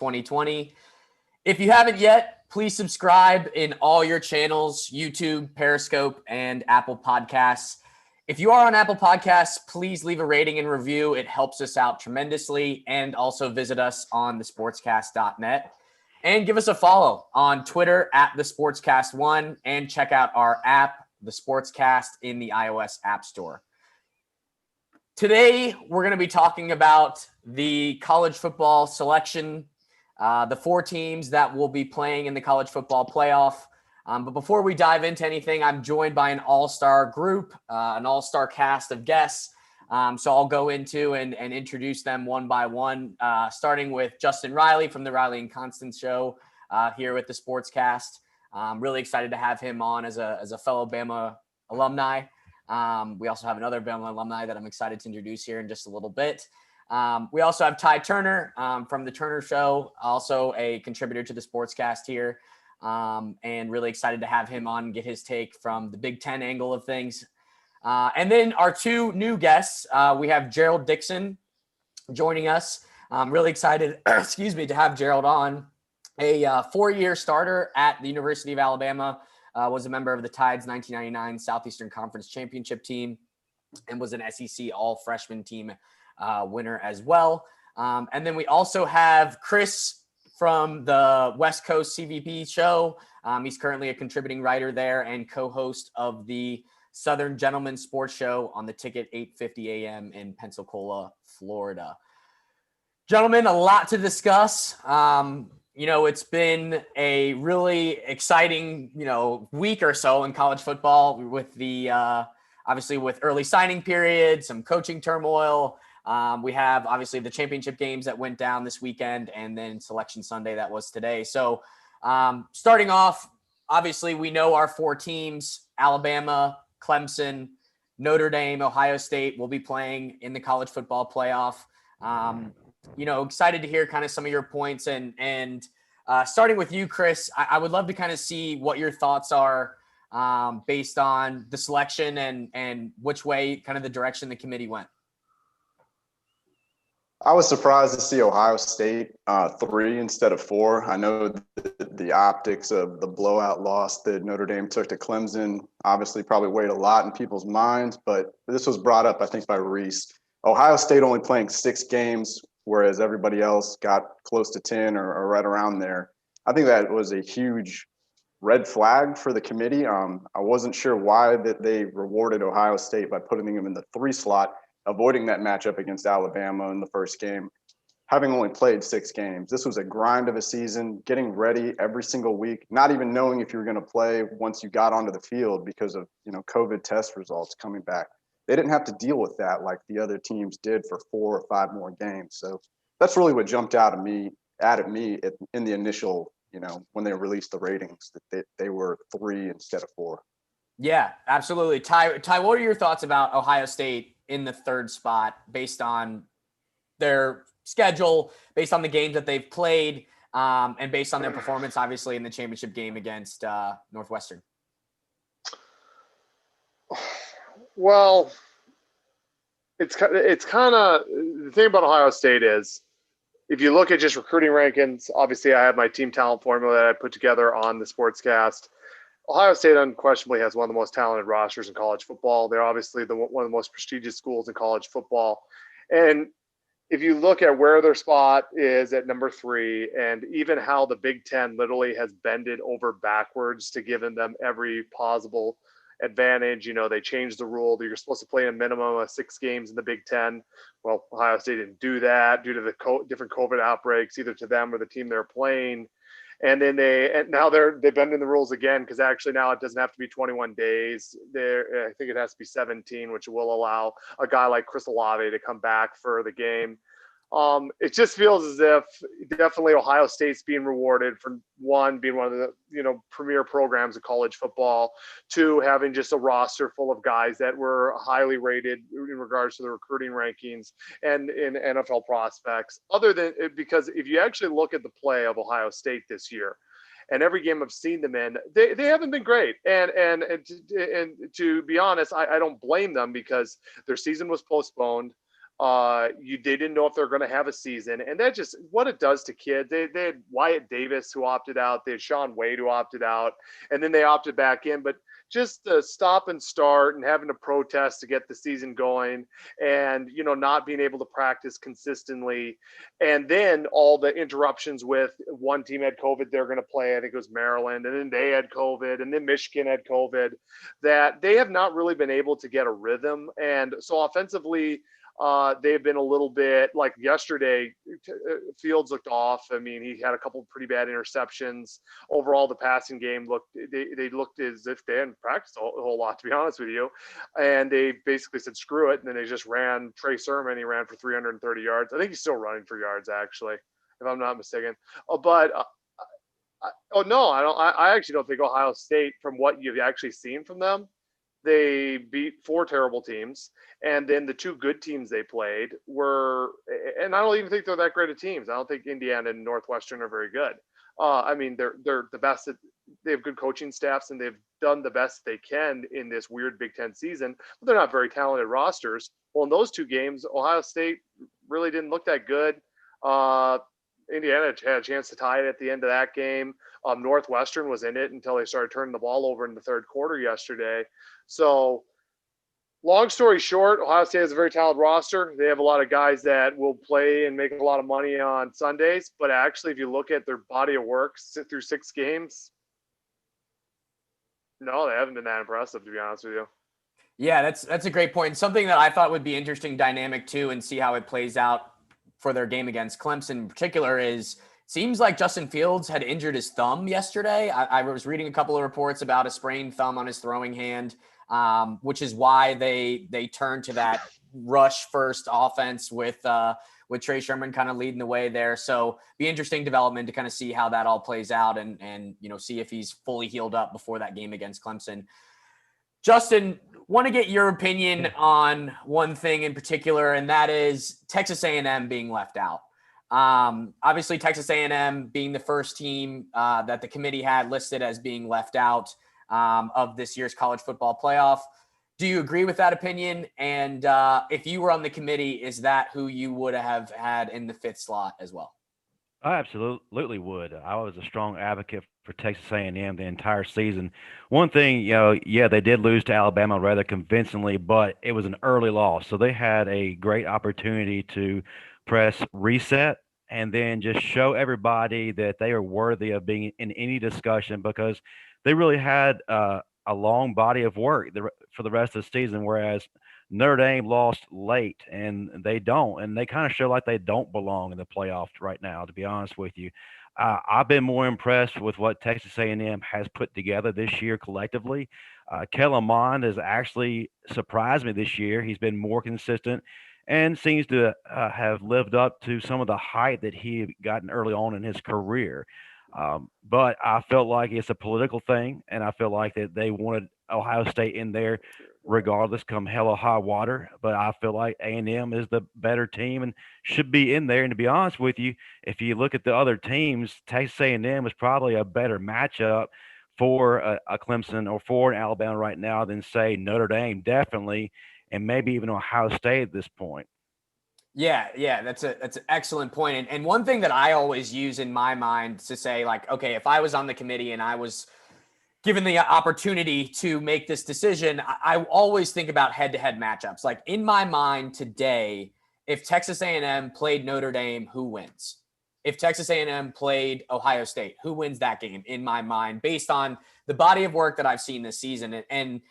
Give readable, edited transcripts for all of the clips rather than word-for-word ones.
2020. If you haven't yet, please subscribe in all your channels, YouTube, Periscope, and Apple Podcasts. If you are on Apple Podcasts, please leave a rating and review. It helps us out tremendously. And also visit us on thesportscast.net. And give us a follow on Twitter at thesportscast1 and check out our app, The Sportscast, in the iOS App Store. Today, we're going to be talking about the college football selection, the 4 teams that will be playing in the college football playoff. But before we dive into anything, I'm joined by an all-star group, an all-star cast of guests. So I'll go into and introduce them one by one, starting with Justin Riley from the Riley and Constance show here with the Sportscast. I'm really excited to have him on as a fellow Bama alumni. We also have another Bama alumni that I'm excited to introduce here in just a little bit. We also have Ty Turner from the Turner show, also a contributor to the Sportscast here, and really excited to have him on and get his take from the Big Ten angle of things. And then our 2 new guests, we have Gerald Dixon joining us. I'm really excited, to have Gerald on. A 4-year starter at the University of Alabama, was a member of the Tide's 1999 Southeastern Conference Championship team, and was an SEC All-Freshman team winner as well. And then we also have Chris from the West Coast CVP show. He's currently a contributing writer there and co-host of the Southern Gentleman Sports Show on the Ticket 850 AM in Pensacola, Florida. Gentlemen, a lot to discuss. It's been a really exciting, week or so in college football with the, obviously with early signing period, some coaching turmoil. We have obviously the championship games that went down this weekend and then Selection Sunday that was today. So starting off, obviously we know our 4 teams, Alabama, Clemson, Notre Dame, Ohio State will be playing in the college football playoff. Excited to hear kind of some of your points and starting with you, Chris, I would love to kind of see what your thoughts are based on the selection and which way kind of the direction the committee went. I was surprised to see Ohio State 3 instead of 4. I know the optics of the blowout loss that Notre Dame took to Clemson obviously probably weighed a lot in people's minds, but this was brought up, I think, by Reese. Ohio State only playing 6 games, whereas everybody else got close to 10 or right around there. I think that was a huge red flag for the committee. I wasn't sure why that they rewarded Ohio State by putting them in the 3 slot, avoiding that matchup against Alabama in the first game, having only played 6 games. This was a grind of a season, getting ready every single week, not even knowing if you were going to play once you got onto the field because of, COVID test results coming back. They didn't have to deal with that like the other teams did for 4 or 5 more games. So that's really what jumped out at me in the initial, when they released the ratings, that they were 3 instead of 4. Yeah, absolutely. Ty, what are your thoughts about Ohio State in the 3rd spot based on their schedule, based on the games that they've played, and based on their performance, obviously, in the championship game against Northwestern? Well, it's kind of the thing about Ohio State is if you look at just recruiting rankings, obviously I have my team talent formula that I put together on the Sportscast. Ohio State unquestionably has one of the most talented rosters in college football. They're obviously one of the most prestigious schools in college football. And if you look at where their spot is at number 3 and even how the Big Ten literally has bended over backwards to giving them every possible advantage, they changed the rule that you're supposed to play a minimum of 6 games in the Big Ten. Well, Ohio State didn't do that due to the different COVID outbreaks, either to them or the team they're playing. And then now they've bending the rules again because actually now it doesn't have to be 21 days. I think it has to be 17, which will allow a guy like Chris Olave to come back for the game. It just feels as if definitely Ohio State's being rewarded for, 1, being one of the premier programs of college football, 2, having just a roster full of guys that were highly rated in regards to the recruiting rankings and in NFL prospects. Other than because if you actually look at the play of Ohio State this year, and every game I've seen them in, they haven't been great. And to be honest, I don't blame them because their season was postponed. They didn't know if they're going to have a season, and that just what it does to kids. They had Wyatt Davis who opted out, they had Sean Wade who opted out, and then they opted back in. But just the stop and start and having to protest to get the season going, and not being able to practice consistently, and then all the interruptions with one team had COVID, they're going to play. I think it was Maryland, and then they had COVID, and then Michigan had COVID. That they have not really been able to get a rhythm, and so offensively. They've been a little bit like yesterday. Fields looked off. I mean, he had a couple of pretty bad interceptions. Overall, the passing game they looked as if they hadn't practiced a whole lot, to be honest with you. And they basically said, screw it. And then they just ran Trey Sermon. He ran for 330 yards. I think he's still running for yards, actually, if I'm not mistaken. No, I don't. I actually don't think Ohio State, from what you've actually seen from them, they beat 4 terrible teams, and then the 2 good teams they played were, and I don't even think they're that great of teams. I don't think Indiana and Northwestern are very good. I mean, they're the best. They have good coaching staffs, and they've done the best they can in this weird Big Ten season, but they're not very talented rosters. Well, in those 2 games, Ohio State really didn't look that good. Indiana had a chance to tie it at the end of that game. Northwestern was in it until they started turning the ball over in the third quarter yesterday. So long story short, Ohio State has a very talented roster. They have a lot of guys that will play and make a lot of money on Sundays. But actually, if you look at their body of work through 6 games, no, they haven't been that impressive, to be honest with you. Yeah, that's a great point. Something that I thought would be interesting dynamic too, and see how it plays out for their game against Clemson in particular, is seems like Justin Fields had injured his thumb yesterday. I was reading a couple of reports about a sprained thumb on his throwing hand, which is why they turned to that rush first offense with Trey Sermon kind of leading the way there. So be interesting development to kind of see how that all plays out and see if he's fully healed up before that game against Clemson. Justin, want to get your opinion on one thing in particular, and that is Texas A&M being left out. Obviously, Texas A&M being the first team that the committee had listed as being left out of this year's college football playoff. Do you agree with that opinion? And if you were on the committee, is that who you would have had in the 5th slot as well? I absolutely would. I was a strong advocate for Texas A&M the entire season. One thing, they did lose to Alabama rather convincingly, but it was an early loss. So they had a great opportunity to press reset and then just show everybody that they are worthy of being in any discussion, because they really had a long body of work for the rest of the season, whereas Notre Dame lost late, and they don't, and they kind of show like they don't belong in the playoffs right now, to be honest with you. I've been more impressed with what Texas A&M has put together this year collectively. Kellen Mond has actually surprised me this year. He's been more consistent and seems to have lived up to some of the hype that he had gotten early on in his career. But I felt like it's a political thing, and I feel like that they wanted Ohio State in there regardless, come hell or high water. But I feel like A&M is the better team and should be in there. And to be honest with you, if you look at the other teams, Texas A&M is probably a better matchup for a Clemson or for an Alabama right now than, say, Notre Dame, definitely, and maybe even Ohio State at this point. Yeah, that's an excellent point. And one thing that I always use in my mind to say, like, okay, if I was on the committee and I was given the opportunity to make this decision, I always think about head-to-head matchups. Like in my mind today, if Texas A&M played Notre Dame, who wins? If Texas A&M played Ohio State, who wins that game in my mind, based on the body of work that I've seen this season? And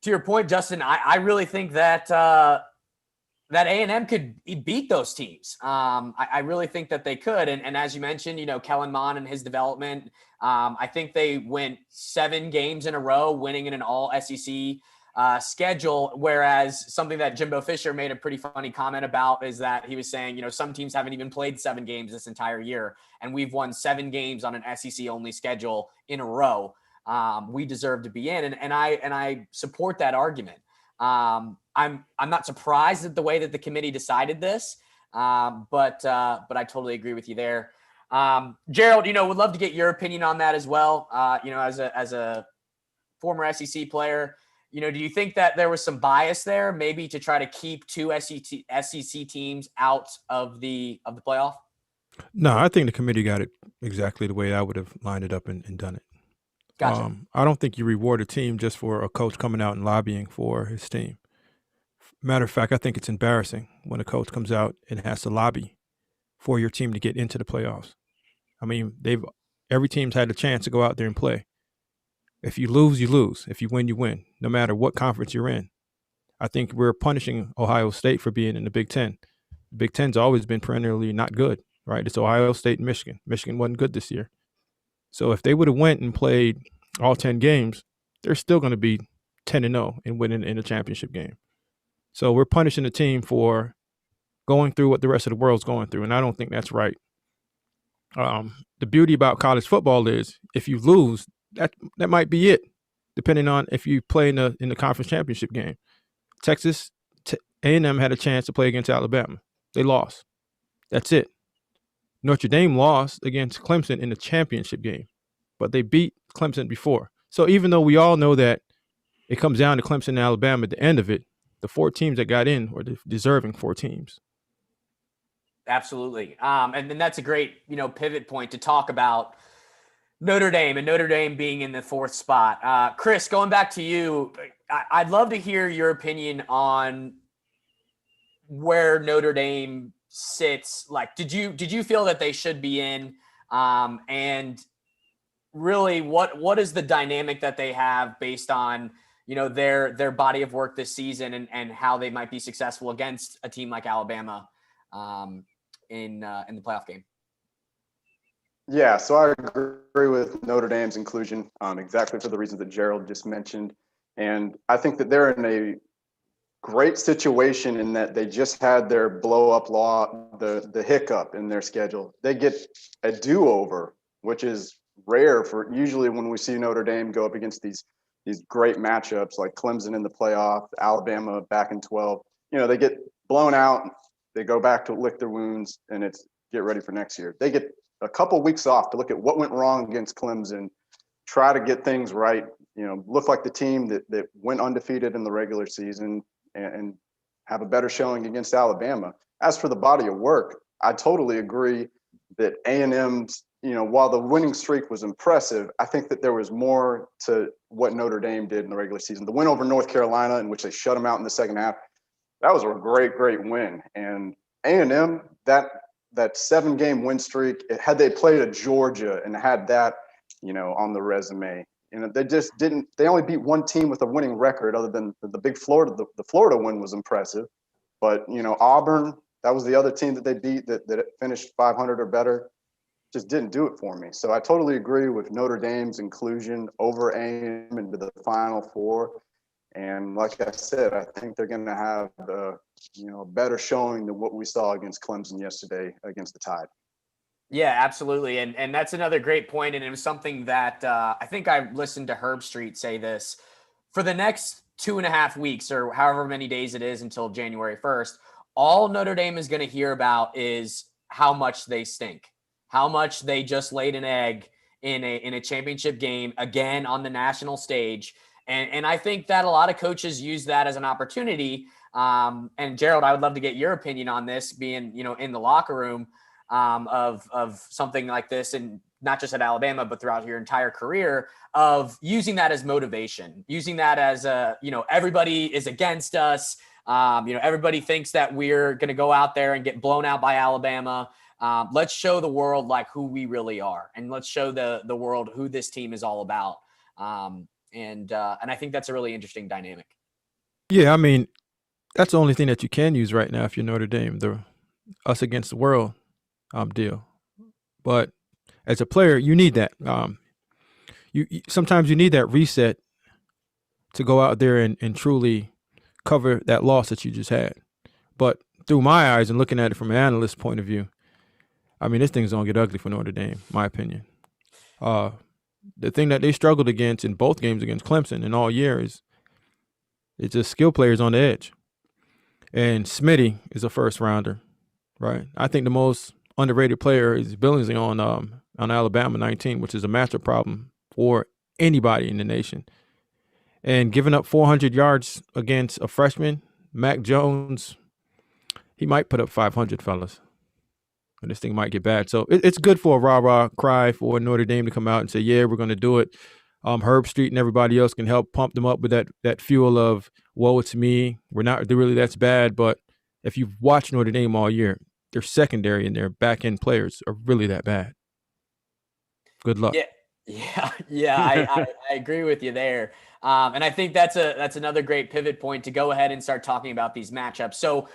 to your point, Justin, I really think that that A&M could beat those teams. I really think that they could. And as you mentioned, Kellen Mond and his development, I think they went 7 games in a row, winning in an all SEC schedule. Whereas something that Jimbo Fisher made a pretty funny comment about is that he was saying, some teams haven't even played 7 games this entire year, and we've won 7 games on an SEC only schedule in a row. We deserve to be in. And I support that argument. I'm not surprised at the way that the committee decided this, but I totally agree with you there. Gerald, would love to get your opinion on that as well. As a former SEC player, do you think that there was some bias there, maybe to try to keep two SEC teams out of the playoff? No, I think the committee got it exactly the way I would have lined it up and done it. Gotcha. I don't think you reward a team just for a coach coming out and lobbying for his team. Matter of fact, I think it's embarrassing when a coach comes out and has to lobby for your team to get into the playoffs. I mean, every team's had a chance to go out there and play. If you lose, you lose. If you win, you win, no matter what conference you're in. I think we're punishing Ohio State for being in the Big Ten. The Big Ten's always been perennially not good, right? It's Ohio State and Michigan. Michigan wasn't good this year. So if they would have went and played all 10 games, they're still going to be 10-0 and winning in a championship game. So we're punishing the team for going through what the rest of the world's going through, and I don't think that's right. The beauty about college football is if you lose, that might be it, depending on if you play in the conference championship game. Texas A&M had a chance to play against Alabama. They lost. That's it. Notre Dame lost against Clemson in the championship game, but they beat Clemson before. So even though we all know that it comes down to Clemson and Alabama at the end of it, the 4 teams that got in were the deserving 4 teams. Absolutely. And then that's a great, pivot point to talk about Notre Dame and Notre Dame being in the 4th spot. Chris, going back to you, I'd love to hear your opinion on where Notre Dame sits. Like, did you feel that they should be in? And really, what is the dynamic that they have based on their body of work this season and how they might be successful against a team like Alabama in the playoff game? Yeah, so I agree with Notre Dame's inclusion exactly for the reasons that Gerald just mentioned. And I think that they're in a great situation in that they just had their blow-up the hiccup in their schedule. They get a do-over, which is rare for usually when we see Notre Dame go up against these great matchups like Clemson in the playoff, Alabama back in 12. They get blown out, they go back to lick their wounds, and it's get ready for next year. They get a couple weeks off to look at what went wrong against Clemson, try to get things right, look like the team that went undefeated in the regular season and have a better showing against Alabama. As for the body of work, I totally agree that A&M's, while the winning streak was impressive, I think that there was more to what Notre Dame did in the regular season. The win over North Carolina, in which they shut them out in the second half, that was a great, great win. And A&M, that 7-game win streak, had they played at Georgia and had that, on the resume, they just didn't. They only beat one team with a winning record, other than the big Florida. The Florida win was impressive, but Auburn, that was the other team that they beat that finished 500 or better. Just didn't do it for me. So I totally agree with Notre Dame's inclusion over A&M into the Final Four. And like I said, I think they're going to have a better showing than what we saw against Clemson yesterday against the Tide. Yeah, absolutely. And that's another great point. And it was something that I think I listened to Herb Street say this. For the next 2.5 weeks or however many days it is until January 1st, all Notre Dame is going to hear about is how much they stink, how much they just laid an egg in a championship game again on the national stage. And I think that a lot of coaches use that as an opportunity. And Gerald, I would love to get your opinion on this, being, in the locker room of something like this, and not just at Alabama, but throughout your entire career, of using that as motivation, using that as everybody is against us. Everybody thinks that we're going to go out there and get blown out by Alabama. Let's show the world who we really are, and let's show the world who this team is all about. And I think that's a really interesting dynamic. Yeah, I mean, that's the only thing that you can use right now if you're Notre Dame, the us against the world deal. But as a player, you need that. You sometimes you need that reset to go out there and truly cover that loss that you just had. But through my eyes and looking at it from an analyst's point of view, I mean, this thing's going to get ugly for Notre Dame, my opinion. The thing that they struggled against in both games against Clemson and all year is it's just skill players on the edge. And Smitty is a first rounder, right? I think the most underrated player is Billingsley on Alabama 19, which is a massive problem for anybody in the nation. And giving up 400 yards against a freshman, Mac Jones, he might put up 500, fellas. And this thing might get bad. So it's good for a rah-rah cry for Notre Dame to come out and say, yeah, we're going to do it. Herb Street and everybody else can help pump them up with that fuel of, woe, it's me. We're not really that's bad. But if you've watched Notre Dame all year, their secondary and their back-end players are really that bad. Good luck. Yeah. I agree with you there. And I think that's another great pivot point to go ahead and start talking about these matchups. So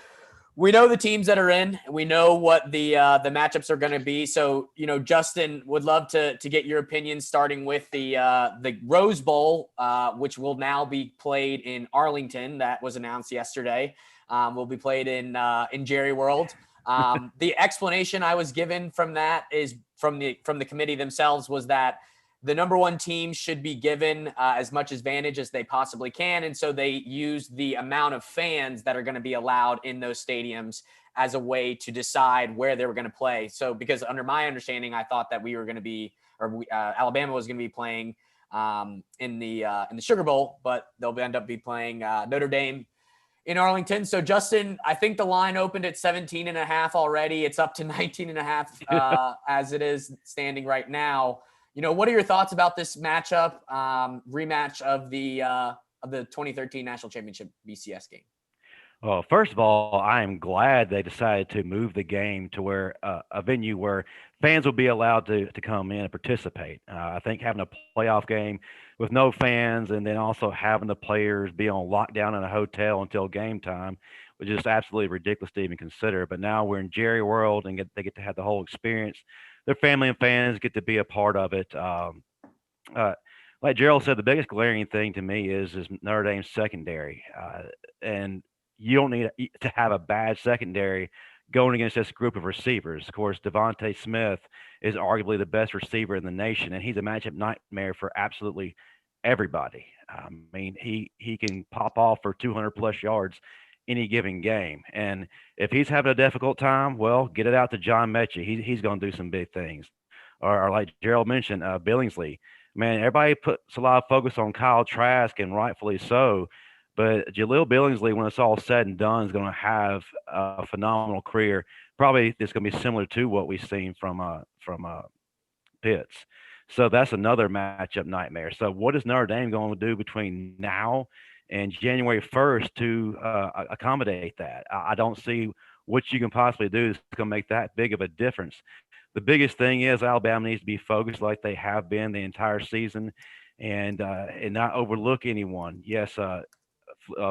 we know the teams that are in. We know what the matchups are going to be. So, Justin, would love to get your opinion, starting with the Rose Bowl, which will now be played in Arlington. That was announced yesterday. Will be played in Jerry World. The explanation I was given from that is from the committee themselves was that the number one team should be given as much advantage as they possibly can. And so they use the amount of fans that are going to be allowed in those stadiums as a way to decide where they were going to play. So because under my understanding, I thought that we were going to be, Alabama was going to be playing in the Sugar Bowl, but they'll end up be playing Notre Dame in Arlington. So Justin, I think the line opened at 17.5 already. It's up to 19.5 as it is standing right now. What are your thoughts about this matchup, rematch of the 2013 National Championship BCS game? Well, first of all, I am glad they decided to move the game to where a venue where fans will be allowed to come in and participate. I think having a playoff game with no fans and then also having the players be on lockdown in a hotel until game time was just absolutely ridiculous to even consider. But now we're in Jerry World and they get to have the whole experience. Their family and fans get to be a part of it. Like Gerald said, the biggest glaring thing to me is Notre Dame's secondary. And you don't need to have a bad secondary going against this group of receivers. Of course, Devontae Smith is arguably the best receiver in the nation, and he's a matchup nightmare for absolutely everybody. I mean, he can pop off for 200-plus yards any given game. And if he's having a difficult time, well, get it out to John Mechie. He's going to do some big things. Or like Gerald mentioned, Billingsley. Man, everybody puts a lot of focus on Kyle Trask, and rightfully so. But Jaleel Billingsley, when it's all said and done, is going to have a phenomenal career. Probably it's going to be similar to what we've seen from Pitts. So that's another matchup nightmare. So what is Notre Dame going to do between now and January 1st to accommodate that? I don't see what you can possibly do that's going to make that big of a difference. The biggest thing is Alabama needs to be focused like they have been the entire season and not overlook anyone. Yes,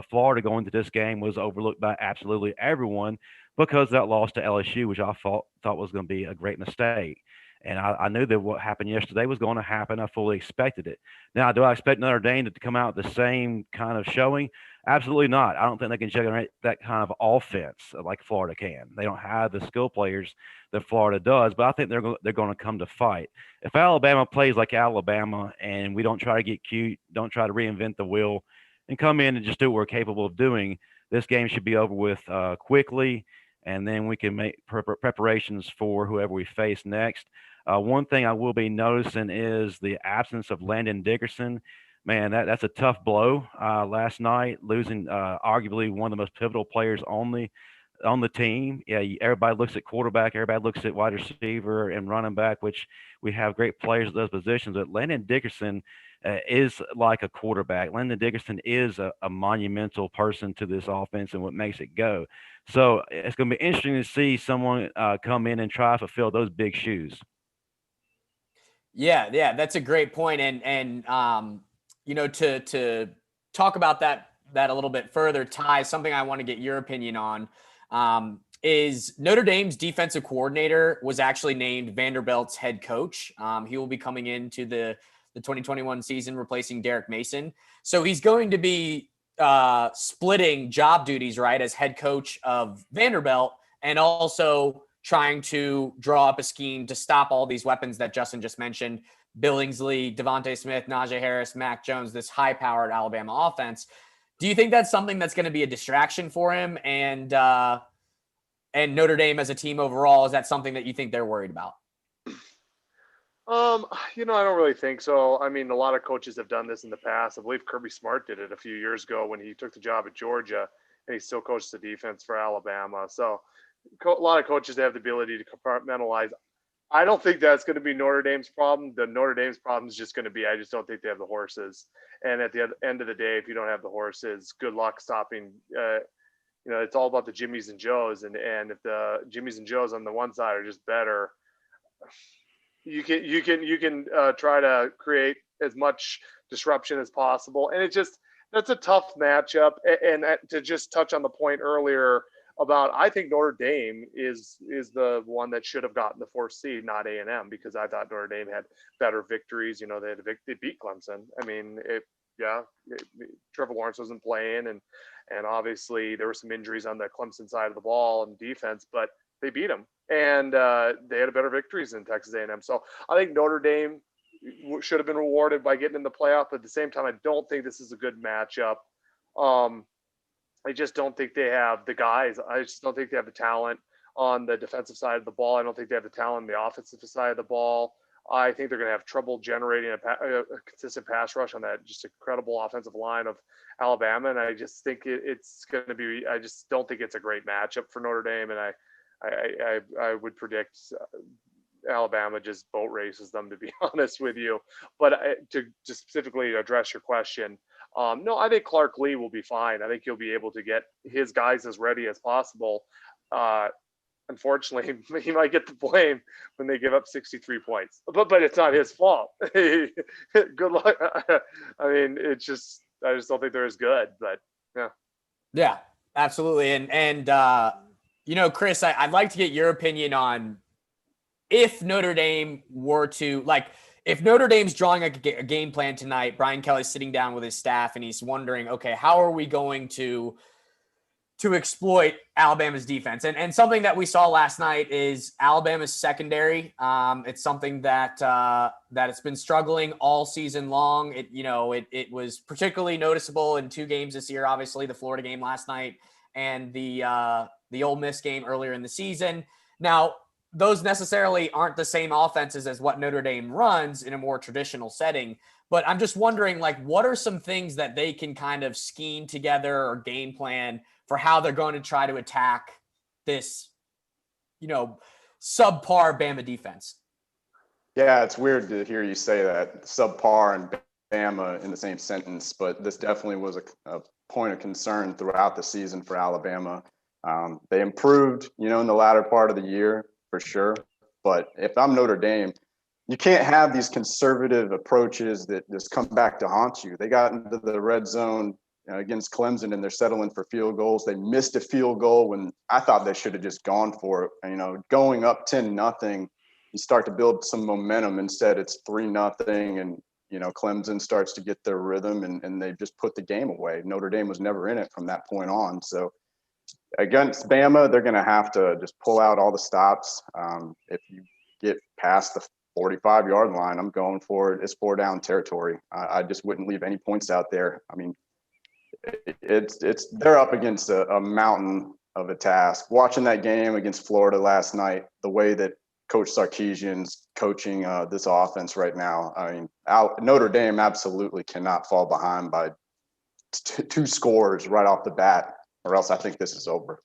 Florida going to this game was overlooked by absolutely everyone because that loss to LSU, which I thought was going to be a great mistake. And I knew that what happened yesterday was going to happen. I fully expected it. Now, do I expect Notre Dame to come out with the same kind of showing? Absolutely not. I don't think they can generate that kind of offense like Florida can. They don't have the skill players that Florida does, but I think they're going to come to fight. If Alabama plays like Alabama and we don't try to get cute, don't try to reinvent the wheel, and come in and just do what we're capable of doing, this game should be over with quickly, and then we can make preparations for whoever we face next. One thing I will be noticing is the absence of Landon Dickerson. Man, that's a tough blow last night, losing arguably one of the most pivotal players on the team. Yeah, everybody looks at quarterback, everybody looks at wide receiver and running back, which we have great players at those positions. But Landon Dickerson is like a quarterback. Landon Dickerson is a monumental person to this offense and what makes it go. So it's going to be interesting to see someone come in and try to fulfill those big shoes. Yeah, that's a great point. And to talk about that a little bit further, Ty, something I want to get your opinion on is Notre Dame's defensive coordinator was actually named Vanderbilt's head coach. He will be coming into the 2021 season, replacing Derek Mason. So he's going to be splitting job duties, right, as head coach of Vanderbilt, and also trying to draw up a scheme to stop all these weapons that Justin just mentioned: Billingsley, Devontae Smith, Najee Harris, Mac Jones, this high-powered Alabama offense. Do you think that's something that's going to be a distraction for him and Notre Dame as a team overall? Is that something that you think they're worried about? I don't really think so. I mean, a lot of coaches have done this in the past. I believe Kirby Smart did it a few years ago when he took the job at Georgia, and he still coached the defense for Alabama. So, a lot of coaches have the ability to compartmentalize. I don't think that's going to be Notre Dame's problem. The Notre Dame's problem is just going to be I just don't think they have the horses. And at the end of the day, if you don't have the horses, good luck stopping. It's all about the Jimmies and Joes, and if the Jimmies and Joes on the one side are just better, you can try to create as much disruption as possible. And that's a tough matchup. And to just touch on the point earlier about, I think Notre Dame is the one that should have gotten the 4th seed, not A&M, because I thought Notre Dame had better victories. They beat Clemson. I mean, Trevor Lawrence wasn't playing, and obviously there were some injuries on the Clemson side of the ball and defense, but they beat them, and they had better victories than Texas A&M. So I think Notre Dame should have been rewarded by getting in the playoff, but at the same time, I don't think this is a good matchup. I just don't think they have the guys. I just don't think they have the talent on the defensive side of the ball. I don't think they have the talent on the offensive side of the ball. I think they're going to have trouble generating a consistent pass rush on that just incredible offensive line of Alabama. And I just think it's going to be, I just don't think it's a great matchup for Notre Dame. And I would predict Alabama just boat races them, to be honest with you. But to just specifically address your question, no, I think Clark Lee will be fine. I think he'll be able to get his guys as ready as possible. Unfortunately, he might get the blame when they give up 63 points, but it's not his fault. Good luck. I mean, I just don't think they're as good, but yeah. Yeah, absolutely. And Chris, I'd like to get your opinion on if Notre Dame were to, like, if Notre Dame's drawing a game plan tonight, Brian Kelly's sitting down with his staff and he's wondering, okay, how are we going to exploit Alabama's defense? And something that we saw last night is Alabama's secondary. It's something that it's been struggling all season long. It was particularly noticeable in 2 games this year, obviously the Florida game last night and the Ole Miss game earlier in the season. Now, those necessarily aren't the same offenses as what Notre Dame runs in a more traditional setting. But I'm just wondering, like, what are some things that they can kind of scheme together or game plan for how they're going to try to attack this, subpar Bama defense? Yeah, it's weird to hear you say that, subpar and Bama in the same sentence, but this definitely was a point of concern throughout the season for Alabama. They improved, in the latter part of the year for sure. But if I'm Notre Dame, you can't have these conservative approaches that just come back to haunt you. They got into the red zone against Clemson and they're settling for field goals. They missed a field goal when I thought they should have just gone for it. Going up 10-0, you start to build some momentum. Instead, it's 3-0 and, Clemson starts to get their rhythm and they just put the game away. Notre Dame was never in it from that point on. So against Bama, they're going to have to just pull out all the stops. If you get past the 45-yard line, I'm going for it. It's 4-down territory. I just wouldn't leave any points out there. I mean, they're up against a mountain of a task. Watching that game against Florida last night, the way that Coach Sarkisian's coaching this offense right now, I mean, Notre Dame absolutely cannot fall behind by 2 scores right off the bat, or else I think this is over.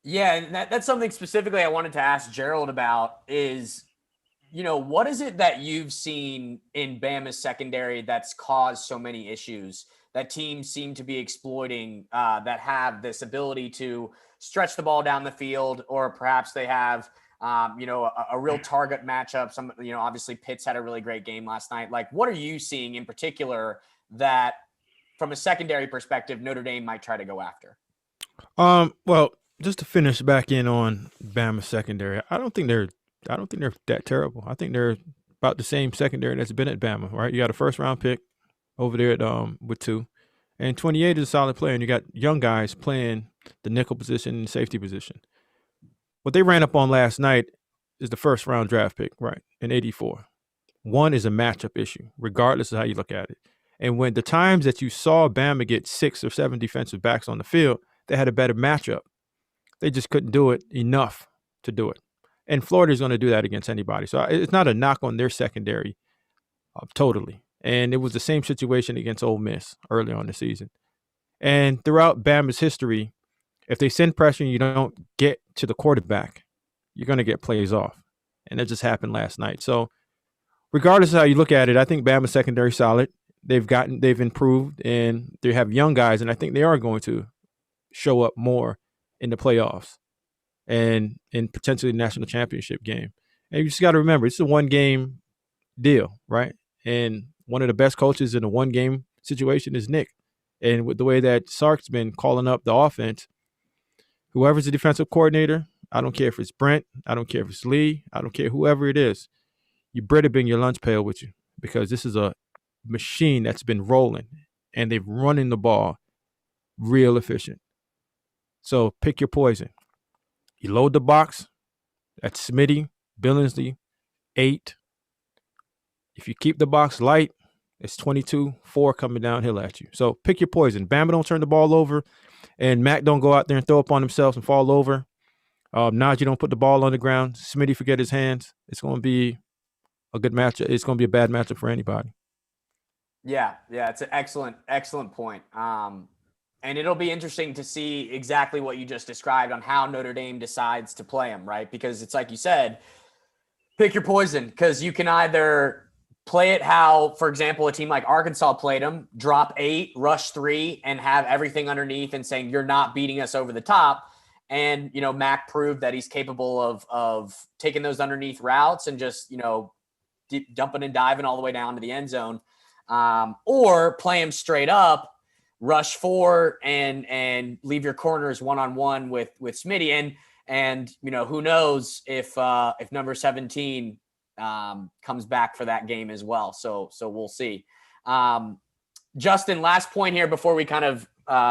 Yeah, and that's something specifically I wanted to ask Gerald about is, what is it that you've seen in Bama's secondary that's caused so many issues that teams seem to be exploiting, that have this ability to stretch the ball down the field, or perhaps they have, a real target matchup. Obviously Pitts had a really great game last night. Like, what are you seeing in particular that from a secondary perspective, Notre Dame might try to go after? Well, just to finish back in on Bama secondary, I don't think they're that terrible. I think they're about the same secondary that's been at Bama, right? You got a 1st-round pick over there at with 2, and 28 is a solid player, and you got young guys playing the nickel position and safety position. What they ran up on last night is the 1st-round draft pick, right, in 84. One is a matchup issue, regardless of how you look at it. And when the times that you saw Bama get 6 or 7 defensive backs on the field, they had a better matchup. They just couldn't do it enough to do it. And Florida's going to do that against anybody. So it's not a knock on their secondary totally. And it was the same situation against Ole Miss early on in the season. And throughout Bama's history, if they send pressure and you don't get to the quarterback, you're going to get plays off. And that just happened last night. So regardless of how you look at it, I think Bama's secondary solid. They've improved, and they have young guys, and I think they are going to show up more in the playoffs and in potentially the national championship game. And you just got to remember, it's a one-game deal, right? And one of the best coaches in a one-game situation is Nick. And with the way that Sark's been calling up the offense, whoever's the defensive coordinator, I don't care if it's Brent, I don't care if it's Lee, I don't care whoever it is, you better bring your lunch pail with you, because this is a machine that's been rolling, and they've running the ball real efficient. So pick your poison. You load the box. That's Smitty, Billingsley, 8. If you keep the box light, it's 22-4 coming downhill at you. So pick your poison. Bama don't turn the ball over, and Mac don't go out there and throw up on himself and fall over. Najee don't put the ball on the ground. Smitty forget his hands. It's going to be a good matchup. It's going to be a bad matchup for anybody. Yeah, it's an excellent point. And it'll be interesting to see exactly what you just described on how Notre Dame decides to play them, right? Because it's like you said, pick your poison, because you can either play it how, for example, a team like Arkansas played them, drop 8, rush 3, and have everything underneath and saying, you're not beating us over the top. And, Mac proved that he's capable of taking those underneath routes and just, dumping and diving all the way down to the end zone. Or play him straight up, rush 4 and leave your corners one-on-one with Smitty. And who knows if number 17 comes back for that game as well. So we'll see. Justin, last point here before we kind of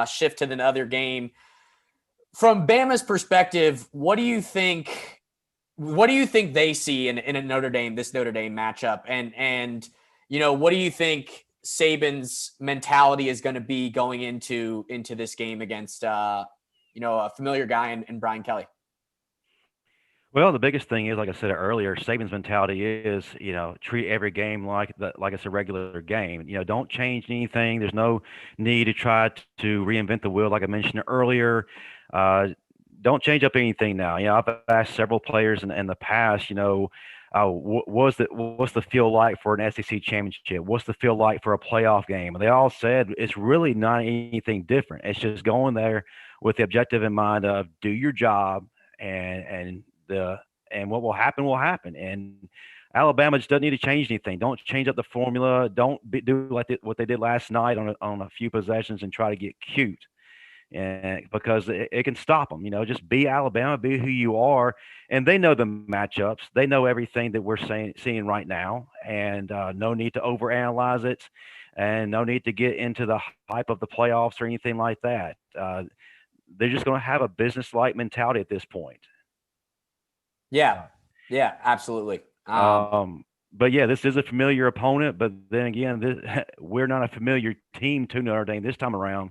shift to the other game. From Bama's perspective, what do you think they see in a this Notre Dame matchup? And what do you think Saban's mentality is going to be going into this game against a familiar guy in Brian Kelly? Well, the biggest thing is, like I said earlier, Saban's mentality is, treat every game like it's a regular game. Don't change anything. There's no need to try to reinvent the wheel, like I mentioned earlier. Don't change up anything now. I've asked several players in the past, what's the feel like for an SEC championship? What's the feel like for a playoff game? And they all said it's really not anything different. It's just going there with the objective in mind of do your job, and what will happen will happen. And Alabama just doesn't need to change anything. Don't change up the formula. Don't do what they did last night on a few possessions and try to get cute. And because it can stop them, just be Alabama, be who you are. And they know the matchups. They know everything that we're seeing right now, and no need to overanalyze it, and no need to get into the hype of the playoffs or anything like that. They're just going to have a business-like mentality at this point. Yeah, absolutely. But yeah, this is a familiar opponent. But then again, we're not a familiar team to Notre Dame this time around.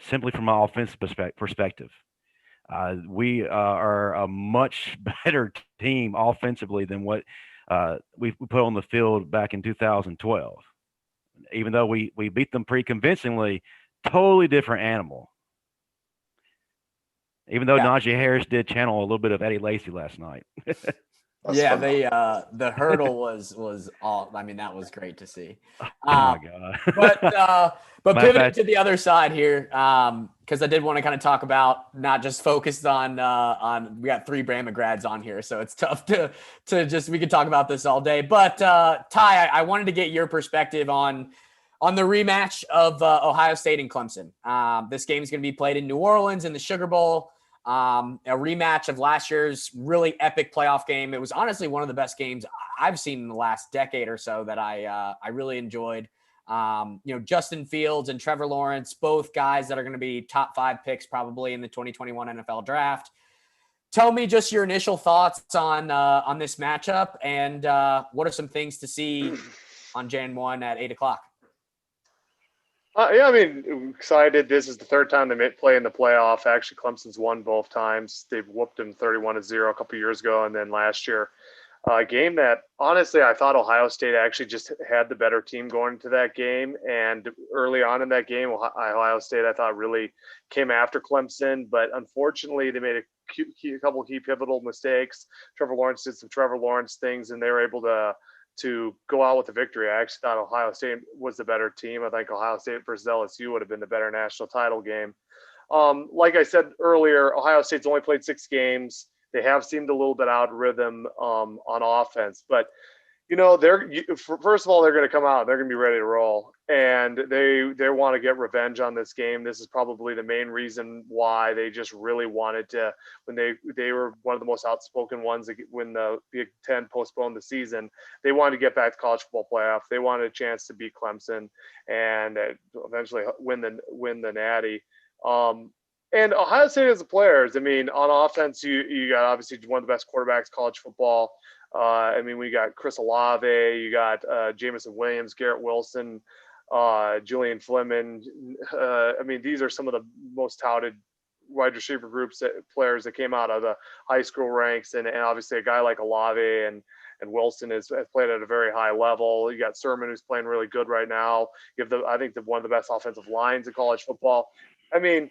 Simply from my offensive perspective, we are a much better team offensively than what we put on the field back in 2012. Even though we beat them pretty convincingly, totally different animal. Even though Najee Harris did channel a little bit of Eddie Lacy last night. The hurdle was all. I mean, that was great to see. Oh my God! But pivoting to the other side here, because I did want to kind of talk about not just focused on we got 3 Bama grads on here, so it's tough to just we could talk about this all day. But Ty, I wanted to get your perspective on the rematch of Ohio State and Clemson. This game is going to be played in New Orleans in the Sugar Bowl. A rematch of last year's really epic playoff game. It was honestly one of the best games I've seen in the last decade or so that I really enjoyed. Justin Fields and Trevor Lawrence, both guys that are going to be top 5 picks probably in the 2021 NFL draft. Tell me just your initial thoughts on this matchup, and what are some things to see on Jan 1 at 8:00? Yeah, I mean, excited. This is the third time they play in the playoff. Actually, Clemson's won both times. They've whooped them 31-0 a couple years ago, and then last year. A game that honestly I thought Ohio State actually just had the better team going into that game. And early on in that game, Ohio State I thought really came after Clemson, but unfortunately they made a couple of key pivotal mistakes. Trevor Lawrence did some Trevor Lawrence things, and they were able to go out with a victory. I actually thought Ohio State was the better team. I think Ohio State versus LSU would have been the better national title game. Like I said earlier, Ohio State's only played 6 games. They have seemed a little bit out of rhythm on offense, but first of all, they're going to come out. They're going to be ready to roll, and they want to get revenge on this game. This is probably the main reason why they just really wanted to. When they were one of the most outspoken ones when the Big Ten postponed the season, they wanted to get back to college football playoff. They wanted a chance to beat Clemson and eventually win the Natty. And Ohio State as a players, I mean, on offense, you got obviously one of the best quarterbacks in college football. I mean, we got Chris Olave, you got Jameson Williams, Garrett Wilson, Julian Fleming. I mean, these are some of the most touted wide receiver players that came out of the high school ranks, and obviously a guy like Olave and Wilson has played at a very high level. You got Sermon, who's playing really good right now. You have I think one of the best offensive lines in college football. I mean,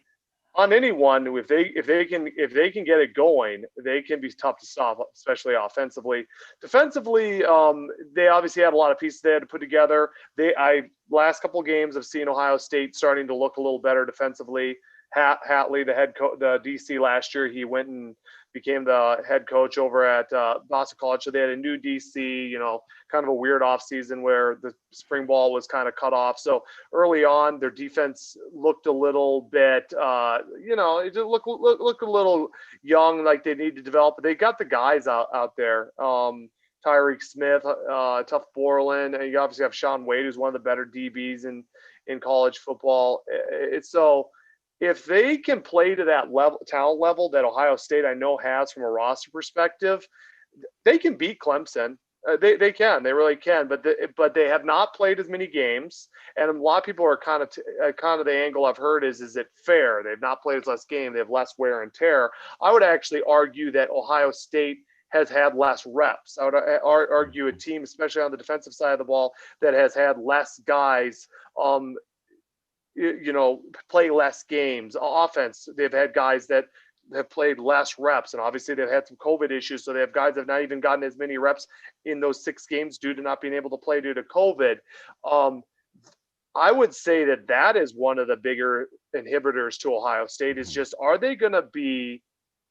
on anyone, if they can get it going, they can be tough to stop, especially offensively. Defensively, they obviously had a lot of pieces they had to put together. Last couple of games I've seen Ohio State starting to look a little better defensively. Hatley, the DC last year, he went and became the head coach over at Boston College. So they had a new DC, kind of a weird offseason where the spring ball was kind of cut off. So early on, their defense looked a little bit, it looked a little young, like they need to develop. But they got the guys out there. Tyreek Smith, Tough Borland, and you obviously have Sean Wade, who's one of the better DBs in college football. It's so. If they can play to that talent level that Ohio State I know has from a roster perspective, they can beat Clemson. They can, they really can. But they have not played as many games, and a lot of people are kind of the angle I've heard is it fair? They've not played as less game. They have less wear and tear. I would actually argue that Ohio State has had less reps. I would argue a team, especially on the defensive side of the ball, that has had less guys. Play less games. Offense, they've had guys that have played less reps, and obviously they've had some COVID issues, so they have guys that have not even gotten as many reps in those 6 games due to not being able to play due to COVID. I would say that is one of the bigger inhibitors to Ohio State is just, are they going to be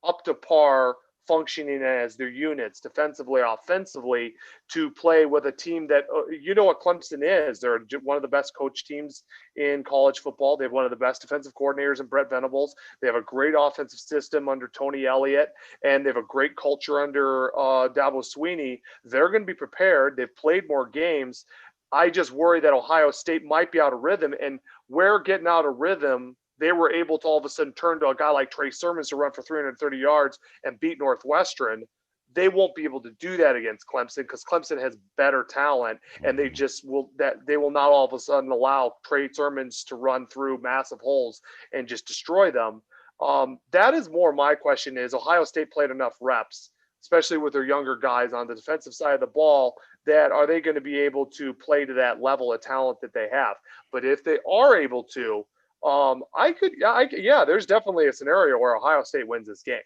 up to par functioning as their units defensively, offensively, to play with a team that, what Clemson is. They're one of the best coach teams in college football. They have one of the best defensive coordinators in Brett Venables. They have a great offensive system under Tony Elliott, and they have a great culture under Dabo Swinney. They're going to be prepared. They've played more games. I just worry that Ohio State might be out of rhythm, and where getting out of rhythm, they were able to all of a sudden turn to a guy like Trey Sermons to run for 330 yards and beat Northwestern. They won't be able to do that against Clemson because Clemson has better talent, and they will not all of a sudden allow Trey Sermons to run through massive holes and just destroy them. That is more my question is Ohio State played enough reps, especially with their younger guys on the defensive side of the ball, that are they going to be able to play to that level of talent that they have? But if they are able to, there's definitely a scenario where Ohio State wins this game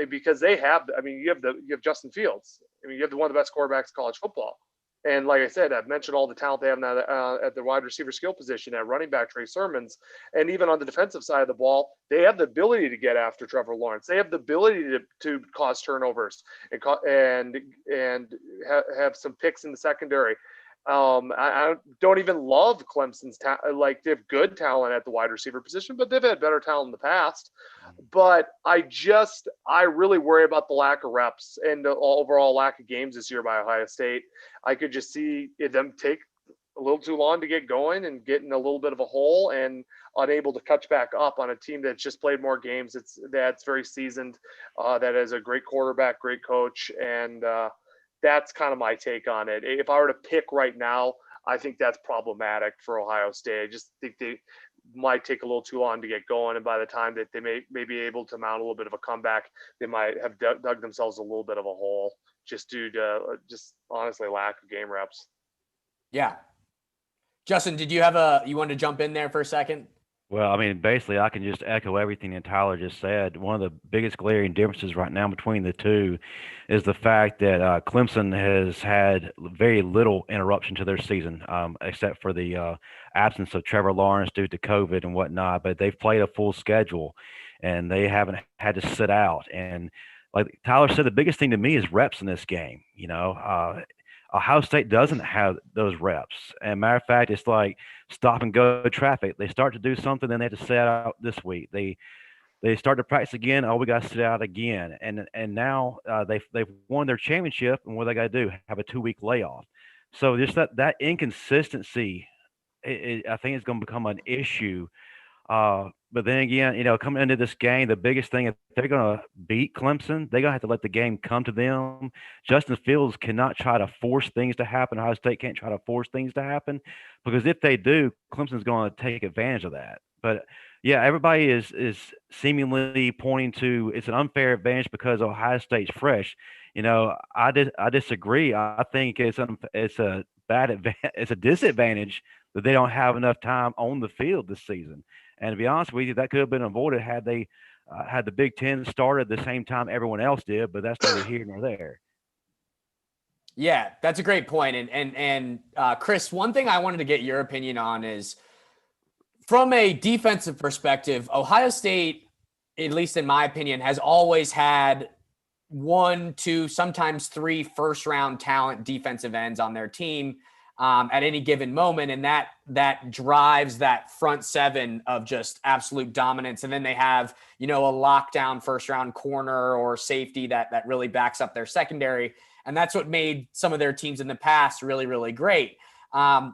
because they have. I mean, you have Justin Fields. I mean, you have one of the best quarterbacks in college football. And like I said, I've mentioned all the talent they have now at the wide receiver skill position, at running back Trey Sermons, and even on the defensive side of the ball, they have the ability to get after Trevor Lawrence. They have the ability to cause turnovers and have some picks in the secondary. I don't even love Clemson's they have good talent at the wide receiver position, but they've had better talent in the past. But I really worry about the lack of reps and the overall lack of games this year by Ohio State. I could just see them take a little too long to get going and get in a little bit of a hole and unable to catch back up on a team that's just played more games. That's very seasoned, that has a great quarterback, great coach, and that's kind of my take on it. If I were to pick right now, I think that's problematic for Ohio State. I just think they might take a little too long to get going, and by the time that they may be able to mount a little bit of a comeback, they might have dug themselves a little bit of a hole just due to just honestly lack of game reps. Yeah. Justin, you wanted to jump in there for a second? Well, I mean, basically, I can just echo everything that Tyler just said. One of the biggest glaring differences right now between the two is the fact that Clemson has had very little interruption to their season, except for the absence of Trevor Lawrence due to COVID and whatnot. But they've played a full schedule, and they haven't had to sit out. And like Tyler said, the biggest thing to me is reps in this game. Ohio State doesn't have those reps. And matter of fact, it's like stop and go traffic. They start to do something, then they have to sit out this week. They start to practice again. Oh, we got to sit out again. And now they've won their championship, and what they got to do? Have a 2-week layoff. So just that inconsistency, I think, is going to become an issue. But then again, coming into this game, the biggest thing, if they're going to beat Clemson, they're going to have to let the game come to them. Justin Fields cannot try to force things to happen. Ohio State can't try to force things to happen, because if they do, Clemson's going to take advantage of that. But yeah, everybody is seemingly pointing to it's an unfair advantage because Ohio State's fresh. I disagree. I think it's a it's a disadvantage that they don't have enough time on the field this season. And to be honest with you, that could have been avoided had they had the Big Ten started at the same time everyone else did, but that's neither here nor there. Yeah, that's a great point. And Chris, one thing I wanted to get your opinion on is from a defensive perspective, Ohio State, at least in my opinion, has always had 1, 2, sometimes 3 first-round talent defensive ends on their team at any given moment. And that drives that front seven of just absolute dominance. And then they have, a lockdown first round corner or safety that really backs up their secondary. And that's what made some of their teams in the past really, really great.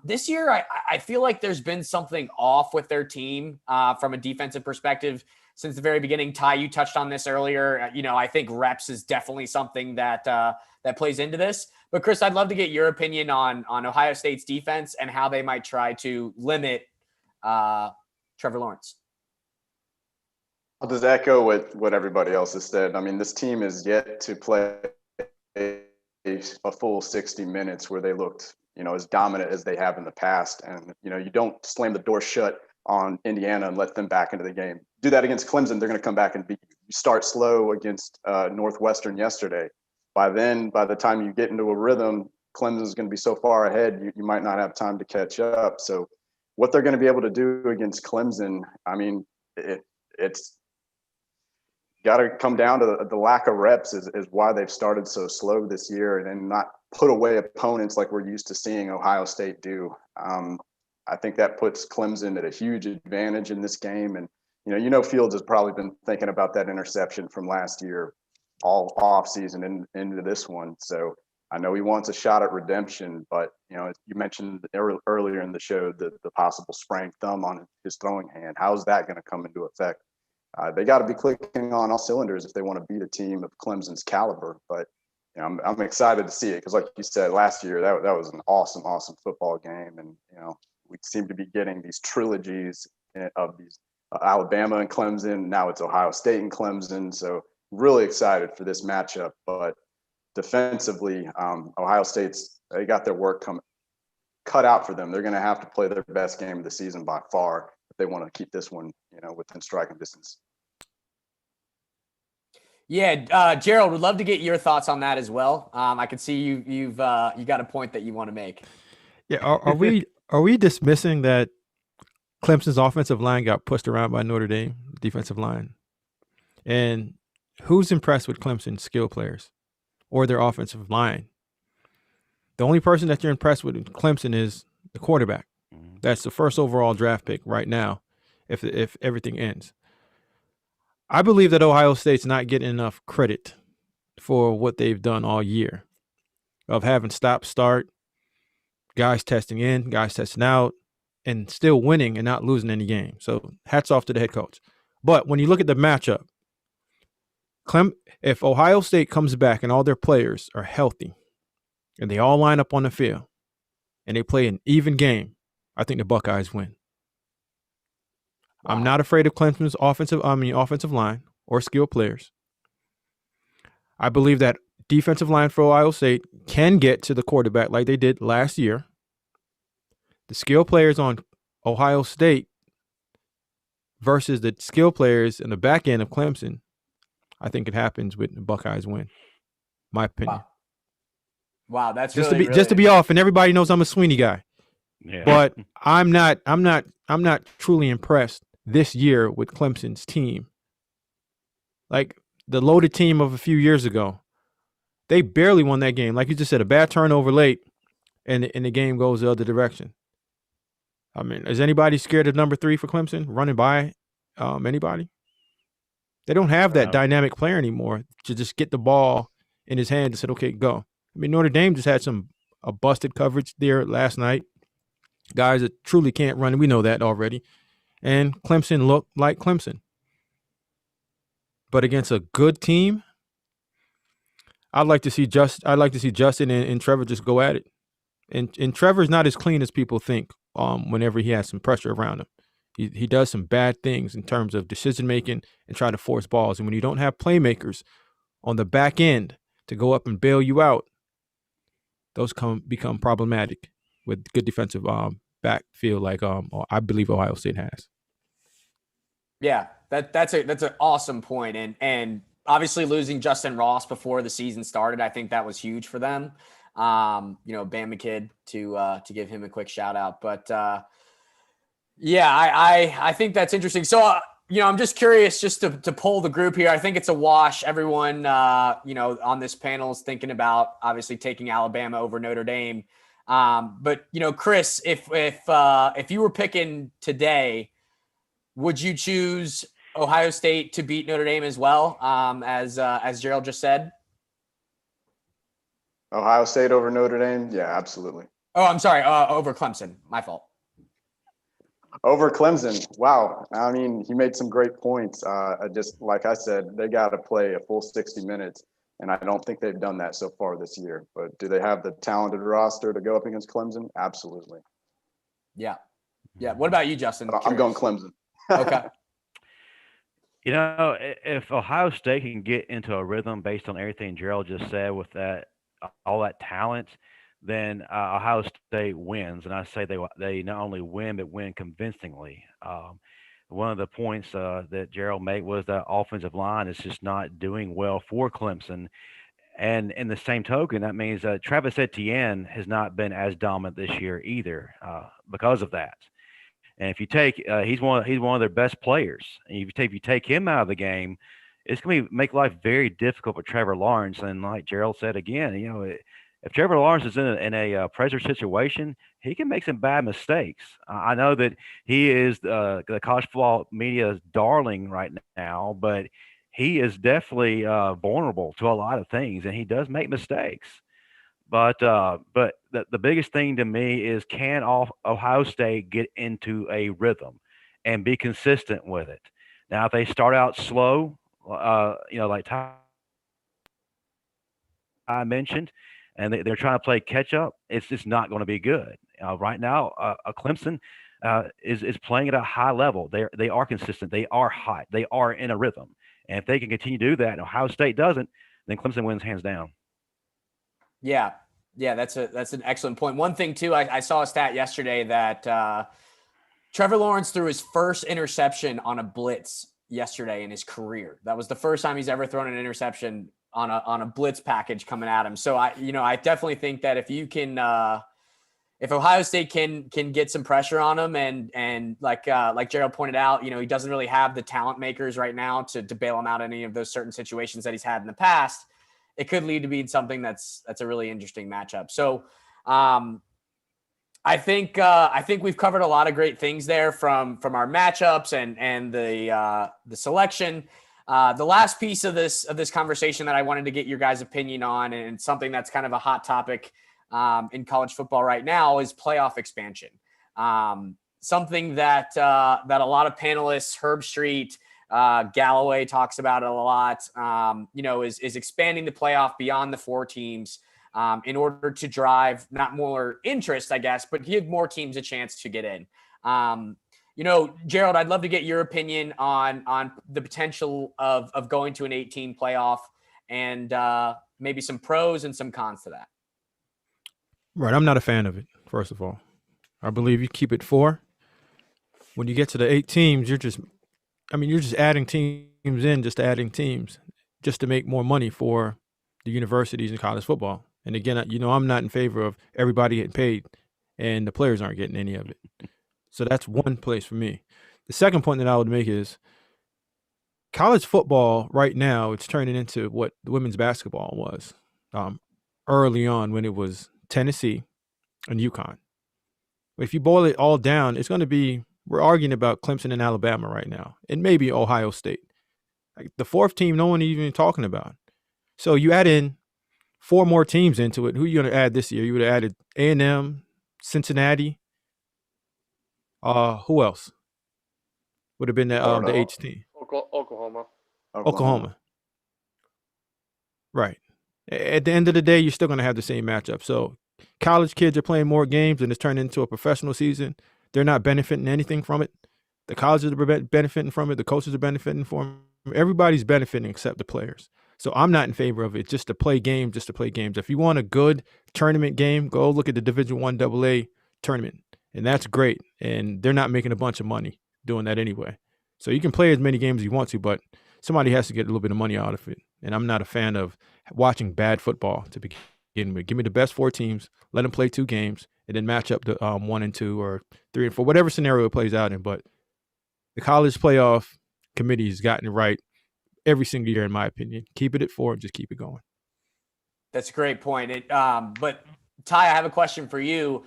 This year, I feel like there's been something off with their team from a defensive perspective since the very beginning. Ty, you touched on this earlier. I think reps is definitely something that plays into this. But Chris, I'd love to get your opinion on Ohio State's defense and how they might try to limit Trevor Lawrence. I'll just echo what everybody else has said. I mean, this team is yet to play a full 60 minutes where they looked, as dominant as they have in the past. And, you don't slam the door shut on Indiana and let them back into the game. Do that against Clemson, they're going to come back and beat you. You start slow against Northwestern yesterday. By the time you get into a rhythm, Clemson's going to be so far ahead, you might not have time to catch up. So what they're going to be able to do against Clemson, I mean, it's got to come down to the lack of reps is why they've started so slow this year and not put away opponents like we're used to seeing Ohio State do. I think that puts Clemson at a huge advantage in this game. And, Fields has probably been thinking about that interception from last year all off season and into this one. So I know he wants a shot at redemption, but you mentioned earlier in the show the possible sprained thumb on his throwing hand. How's that going to come into effect? They got to be clicking on all cylinders if they want to beat a team of Clemson's caliber. But I'm excited to see it because, like you said, last year that was an awesome football game, and we seem to be getting these trilogies of these Alabama and Clemson. Now it's Ohio State and Clemson. So really excited for this matchup. But defensively, Ohio they got their work cut out for them. They're going to have to play their best game of the season by far if they want to keep this one, within striking distance. Yeah, Gerald, would love to get your thoughts on that as well. I can see you got a point that you want to make. Yeah, are we dismissing that Clemson's offensive line got pushed around by Notre Dame defensive line? And who's impressed with Clemson's skill players or their offensive line? The only person that you're impressed with in Clemson is the quarterback. That's the first overall draft pick right now, if everything ends. I believe that Ohio State's not getting enough credit for what they've done all year of having stop-start, guys testing in, guys testing out, and still winning and not losing any game. So hats off to the head coach. But when you look at the matchup, if Ohio State comes back and all their players are healthy and they all line up on the field, and they play an even game, I think the Buckeyes win. Wow. I'm not afraid of Clemson's offensive line or skilled players. I believe that defensive line for Ohio State can get to the quarterback like they did last year. The skill players on Ohio State versus the skill players in the back end of Clemson, I think it happens with the Buckeyes win. My opinion. Wow, that's Just really, to be off, and everybody knows I'm a Sweeney guy. Yeah. But I'm not truly impressed this year with Clemson's team. Like the loaded team of a few years ago, they barely won that game. Like you just said, a bad turnover late, and the game goes the other direction. I mean, is anybody scared of number 3 for Clemson running by anybody? They don't have that dynamic player anymore to just get the ball in his hand and say, okay, go. I mean, Notre Dame just had a busted coverage there last night. Guys that truly can't run. We know that already. And Clemson looked like Clemson. But against a good team, I'd like to see Justin and Trevor just go at it. And Trevor's not as clean as people think whenever he has some pressure around him. He does some bad things in terms of decision making and try to force balls. And when you don't have playmakers on the back end to go up and bail you out, those become problematic with good defensive backfield like I believe Ohio State has. Yeah, that's an awesome point. And obviously losing Justin Ross before the season started, I think that was huge for them. Bama kid to give him a quick shout out. But yeah, I think that's interesting. So I'm just curious just to poll the group here. I think it's a wash. Everyone on this panel is thinking about obviously taking Alabama over Notre Dame. But Chris, if you were picking today, would you choose Ohio State to beat Notre Dame as well? As Gerald just said. Ohio State over Notre Dame? Yeah, absolutely. Oh, I'm sorry. Over Clemson. My fault. Over Clemson. Wow. I mean, he made some great points. Just like I said, they got to play a full 60 minutes, and I don't think they've done that so far this year. But do they have the talented roster to go up against Clemson? Absolutely. Yeah. Yeah. What about you, Justin? I'm going Clemson. Okay. If Ohio State can get into a rhythm based on everything Gerald just said with that all that talent, then Ohio State wins. And I say they not only win, but win convincingly. One of the points that Gerald made was that offensive line is just not doing well for Clemson. And in the same token, that means Travis Etienne has not been as dominant this year either because of that. And if you take, he's one of their best players. And if you take him out of the game, it's going to make life very difficult for Trevor Lawrence. And like Gerald said again, if Trevor Lawrence is in a pressure situation, he can make some bad mistakes. I know that he is the college football media's darling right now, but he is definitely vulnerable to a lot of things, and he does make mistakes. But the biggest thing to me is, can Ohio State get into a rhythm and be consistent with it? Now, if they start out slow, like I mentioned, and they're trying to play catch up, it's just not going to be good. Right now, Clemson is playing at a high level. They are consistent. They are hot. They are in a rhythm. And if they can continue to do that, and Ohio State doesn't, then Clemson wins hands down. Yeah, that's an excellent point. One thing too, I saw a stat yesterday that Trevor Lawrence threw his first interception on a blitz yesterday in his career. That was the first time he's ever thrown an interception on a blitz package coming at him. So I definitely think that if you can, if Ohio State can get some pressure on him, and like Gerald pointed out, he doesn't really have the talent makers right now to bail him out any of those certain situations that he's had in the past. It could lead to being something that's a really interesting matchup. So I think we've covered a lot of great things there from our matchups and the selection. The last piece of this conversation that I wanted to get your guys' opinion on, and something that's kind of a hot topic in college football right now, is playoff expansion. Something that a lot of panelists, Herb Street, Galloway talks about it a lot. Is expanding the playoff beyond the 4 teams. in order to drive not more interest, I guess, but give more teams a chance to get in. Gerald, I'd love to get your opinion on the potential of going to an 18 playoff and maybe some pros and some cons to that. Right. I'm not a fan of it, first of all. I believe you keep it 4. When you get to the 8 teams, you're just adding teams in, just adding teams, just to make more money for the universities and college football. And again, I'm not in favor of everybody getting paid and the players aren't getting any of it. So that's one place for me. The second point that I would make is college football right now, it's turning into what women's basketball was early on when it was Tennessee and UConn. But if you boil it all down, it's going to be, we're arguing about Clemson and Alabama right now, and maybe Ohio State. Like the 4th team, no one even talking about. So you add in 4 more teams into it. Who are you going to add this year? You would have added A&M, Cincinnati. Who else would have been the 8th team? Oklahoma. Right. At the end of the day, you're still going to have the same matchup. So college kids are playing more games and it's turned into a professional season. They're not benefiting anything from it. The colleges are benefiting from it. The coaches are benefiting from it. Everybody's benefiting except the players. So I'm not in favor of it just to play games. If you want a good tournament game, go look at the Division I AA tournament. And that's great. And they're not making a bunch of money doing that anyway. So you can play as many games as you want to, but somebody has to get a little bit of money out of it. And I'm not a fan of watching bad football to begin with. Give me the best 4 teams, let them play 2 games, and then match up the 1 and 2 or 3 and 4, whatever scenario it plays out in. But the college playoff committee has gotten it right every single year, in my opinion. Keep it at 4 and just keep it going. That's a great point. But Ty, I have a question for you.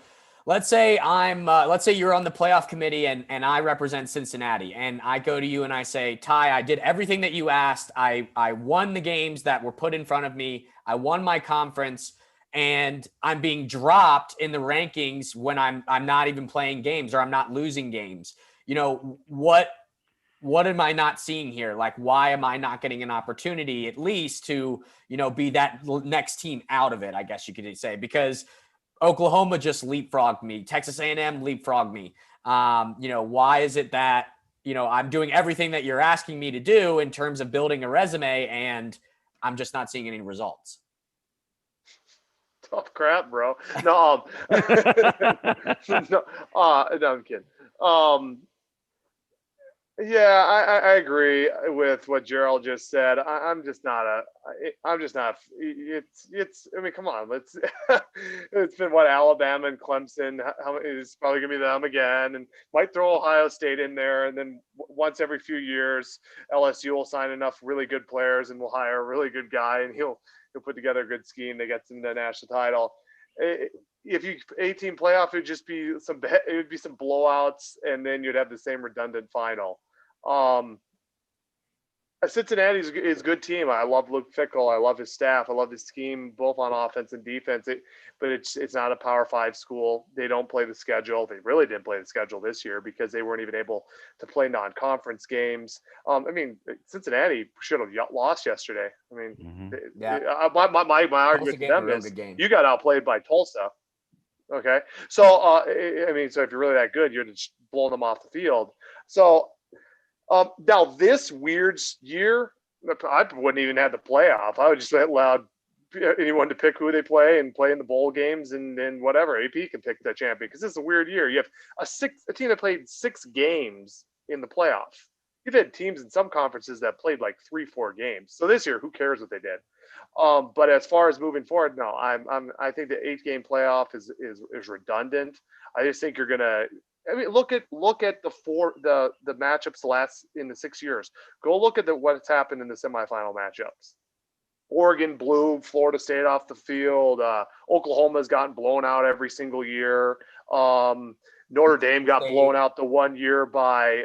Let's say you're on the playoff committee and I represent Cincinnati, and I go to you and I say, Ty, I did everything that you asked. I won the games that were put in front of me. I won my conference, and I'm being dropped in the rankings when I'm not even playing games or I'm not losing games. What am I not seeing here? Like, why am I not getting an opportunity at least to, be that next team out of it, I guess you could say, because Oklahoma just leapfrogged me. Texas A&M leapfrogged me. Why is it that, I'm doing everything that you're asking me to do in terms of building a resume and I'm just not seeing any results? Tough crap, bro. No, no, I'm kidding. Yeah, I agree with what Gerald just said. I'm just not. It's. I mean, come on. It's been what, Alabama and Clemson. It's probably gonna be them again, and might throw Ohio State in there, and then once every few years, LSU will sign enough really good players, and we'll hire a really good guy, and he'll put together a good scheme that gets them the national title. If you 18 playoff, it would be some blowouts, and then you'd have the same redundant final. Cincinnati is a good team. I love Luke Fickell. I love his staff. I love his scheme, both on offense and defense. But it's not a Power 5 school. They don't play the schedule. They really didn't play the schedule this year because they weren't even able to play non-conference games. Cincinnati should have lost yesterday. My argument to them is you got outplayed by Tulsa. Okay, so so if you're really that good, you're just blowing them off the field. So. Now this weird year, I wouldn't even have the playoff. I would just allow anyone to pick who they play and play in the bowl games and whatever. AP can pick the champion because this is a weird year. You have a team that played 6 games in the playoff. You've had teams in some conferences that played like 3-4 games. So this year, who cares what they did? But as far as moving forward, no, I think the 8-game playoff is redundant. I just think you're gonna. Look at the matchups in the 6 years. Go look at what's happened in the semifinal matchups. Oregon blew Florida State off the field. Oklahoma's gotten blown out every single year. Notre Dame got blown out the one year by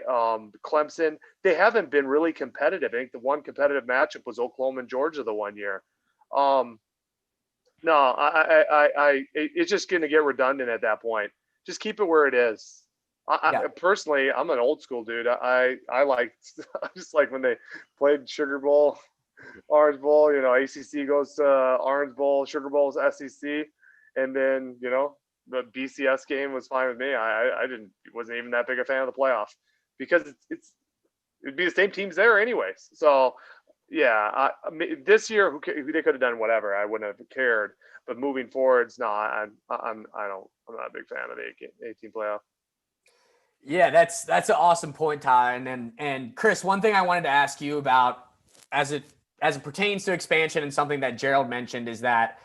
Clemson. They haven't been really competitive. I think the one competitive matchup was Oklahoma and Georgia the one year. It's just going to get redundant at that point. Just keep it where it is. Personally, I'm an old school dude. I just like when they played Sugar Bowl Orange Bowl, ACC goes to Orange Bowl, Sugar Bowl is SEC, and then the BCS game was fine with me. I wasn't even that big a fan of the playoff because it'd be the same teams there anyways. So yeah, this year they could have done whatever. I wouldn't have cared. But moving forwards, no, I'm not a big fan of the 18 playoff. Yeah, that's an awesome point, Ty. And Chris, one thing I wanted to ask you about as it pertains to expansion and something that Gerald mentioned is that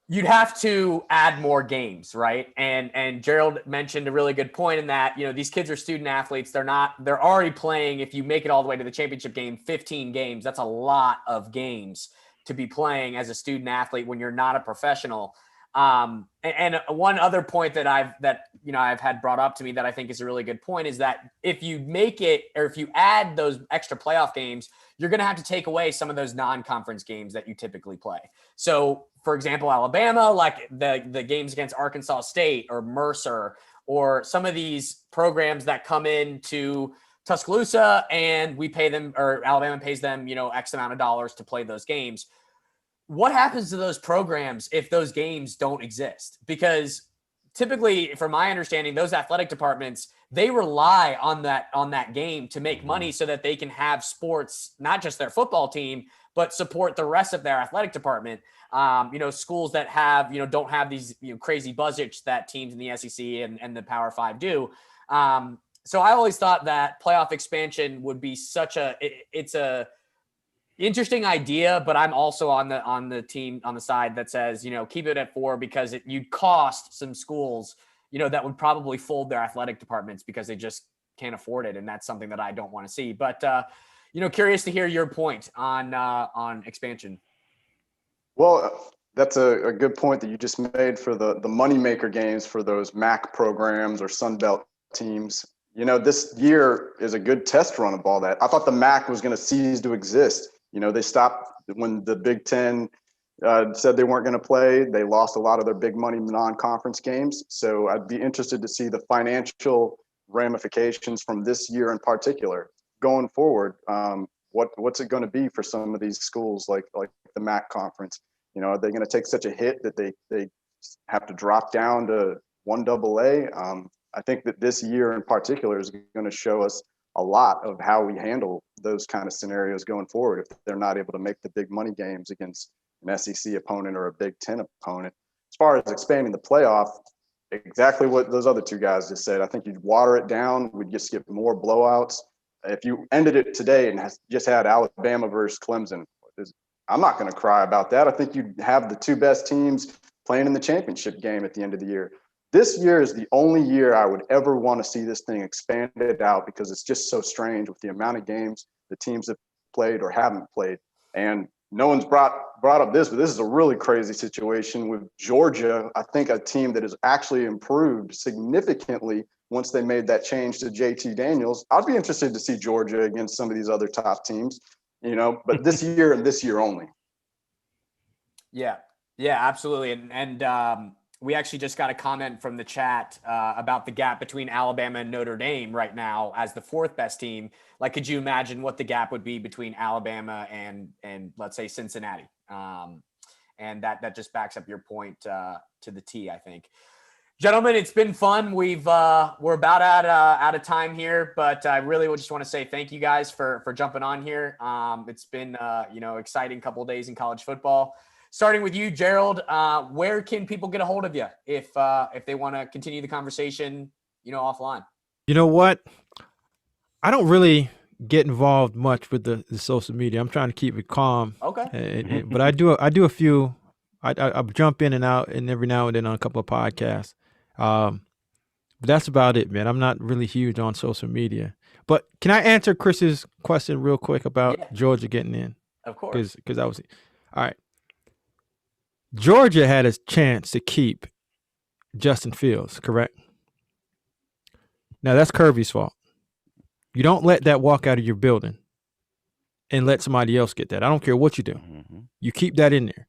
you'd have to add more games, right? And Gerald mentioned a really good point in that, these kids are student athletes. They're already playing, if you make it all the way to the championship game, 15 games. That's a lot of games to be playing as a student athlete when you're not a professional. And one other point that I've had brought up to me that I think is a really good point is that if you make it, or if you add those extra playoff games, you're going to have to take away some of those non-conference games that you typically play. So for example, Alabama, like the games against Arkansas State or Mercer, or some of these programs that come in to Tuscaloosa and we pay them, or Alabama pays them, X amount of dollars to play those games. What happens to those programs if those games don't exist? Because typically, from my understanding, those athletic departments, they rely on that game to make money so that they can have sports, not just their football team, but support the rest of their athletic department. Schools that have, don't have these crazy budgets that teams in the SEC and the Power Five do. So I always thought that playoff expansion would be it's a interesting idea, but I'm also on the team on the side that says, keep it at 4 because you'd cost some schools, that would probably fold their athletic departments because they just can't afford it. And that's something that I don't want to see. But, curious to hear your point on expansion. Well, that's a good point that you just made for the moneymaker games for those MAC programs or Sun Belt teams. This year is a good test run of all that. I thought the MAC was going to cease to exist. They stopped when the Big Ten said they weren't going to play. They lost a lot of their big money non-conference games. So I'd be interested to see the financial ramifications from this year in particular going forward. What's it going to be for some of these schools like the MAC conference? Are they going to take such a hit that they have to drop down to 1AA? I think that this year in particular is going to show us a lot of how we handle those kind of scenarios going forward if they're not able to make the big money games against an SEC opponent or a Big Ten opponent. As far as expanding the playoff, exactly what those other two guys just said. I think you'd water it down. We'd just get more blowouts. If you ended it today and just had Alabama versus Clemson, I'm not going to cry about that. I think you'd have the two best teams playing in the championship game at the end of the year. This year is the only year I would ever want to see this thing expanded out because it's just so strange with the amount of games the teams have played or haven't played. And no one's brought up this, but this is a really crazy situation with Georgia. I think a team that has actually improved significantly once they made that change to JT Daniels. I'd be interested to see Georgia against some of these other top teams, but this year and this year only. Yeah, absolutely. And we actually just got a comment from the chat about the gap between Alabama and Notre Dame right now as the 4th best team. Like, could you imagine what the gap would be between Alabama and let's say Cincinnati? And that just backs up your point to the T, I think. Gentlemen, it's been fun. We're about out of time here, but I really just want to say thank you guys for jumping on here. It's been exciting couple of days in college football. Starting with you, Gerald, where can people get a hold of you if they want to continue the conversation, offline? You know what? I don't really get involved much with the social media. I'm trying to keep it calm. Okay. But I do a few. I jump in and out, and every now and then on a couple of podcasts. But that's about it, man. I'm not really huge on social media. But can I answer Chris's question real quick about Georgia getting in? Of course. Because I was all right. Georgia had a chance to keep Justin Fields, correct? Now, that's Kirby's fault. You don't let that walk out of your building and let somebody else get that. I don't care what you do. Mm-hmm. You keep that in there.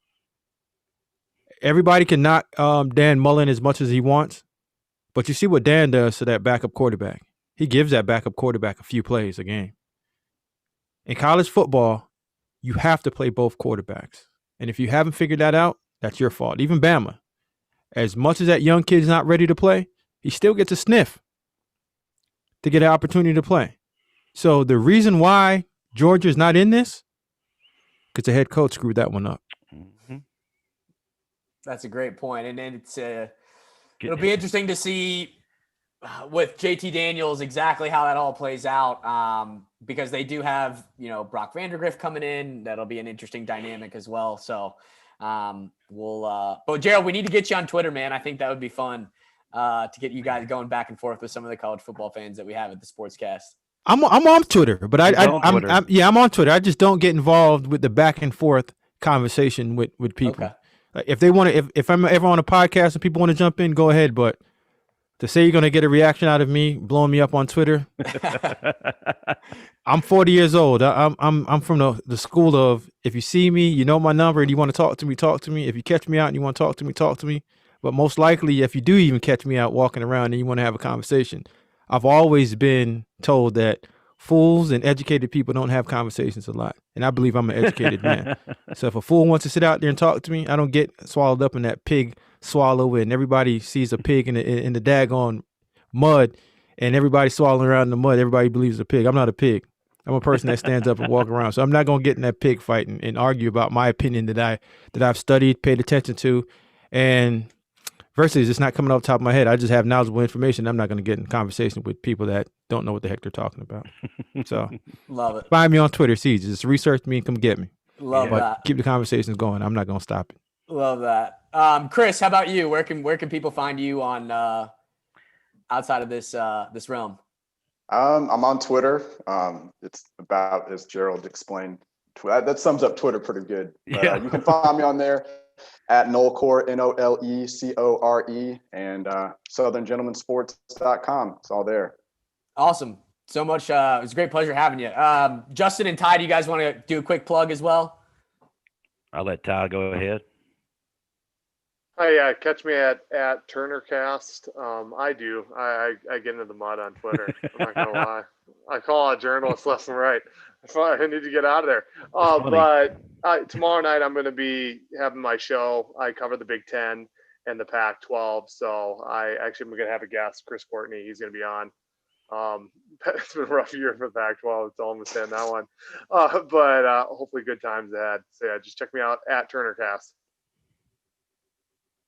Everybody can knock Dan Mullen as much as he wants, but you see what Dan does to that backup quarterback. He gives that backup quarterback a few plays a game. In college football, you have to play both quarterbacks. And if you haven't figured that out, that's your fault. Even Bama, as much as that young kid's not ready to play, he still gets a sniff to get an opportunity to play. So the reason why Georgia's not in this, because the head coach screwed that one up. Mm-hmm. That's a great point. And then it'll be interesting to see with JT Daniels exactly how that all plays out, because they do have, Brock Vandergrift coming in. That'll be an interesting dynamic as well. So but Gerald, we need to get you on Twitter, man. I think that would be fun to get you guys going back and forth with some of the college football fans that we have at the Sportscast. I'm on Twitter, but I'm on Twitter. I just don't get involved with the back and forth conversation with people. Okay. Like if they want to, if I'm ever on a podcast and people want to jump in, go ahead. But to say you're going to get a reaction out of me blowing me up on Twitter, I'm 40 years old. I'm from the school of, if you see me, you know my number, and you want to talk to me, talk to me. If you catch me out and you want to talk to me, talk to me. But most likely, if you do even catch me out walking around and you want to have a conversation, I've always been told that fools and educated people don't have conversations a lot. And I believe I'm an educated man. So if a fool wants to sit out there and talk to me, I don't get swallowed up in that pig swallow, and everybody sees a pig in the daggone mud, and everybody swallowing around in the mud. Everybody believes a pig. I'm not a pig. I'm a person that stands up and walk around. So I'm not going to get in that pig fight and argue about my opinion that I've studied, paid attention to, and versus it's not coming off the top of my head. I just have knowledgeable information. I'm not going to get in conversation with people that don't know what the heck they're talking about. So Love it. Find me on Twitter. See, just research me and come get me. Love But that. keep the conversations going. I'm not going to stop it. Love that. Chris, how about you? Where can people find you on outside of this realm? I'm on Twitter. It's about, as Gerald explained, that sums up Twitter pretty good. But, you can find me on there at Nolecore, NOLECORE, and SouthernGentlemanSports.com. It's all there. Awesome. So much. It was a great pleasure having you. Justin and Ty, do you guys want to do a quick plug as well? I'll let Ty go ahead. Yeah, catch me at TurnerCast. I get into the mud on Twitter. I'm not gonna lie. I call out journalists left and right. I need to get out of there. But tomorrow night I'm going to be having my show. I cover the Big Ten and the Pac-12. So I'm going to have a guest, Chris Courtney. He's going to be on. It's been a rough year for the Pac-12. That's all I'm going to say on that one. But hopefully good times ahead. So yeah, just check me out at TurnerCast.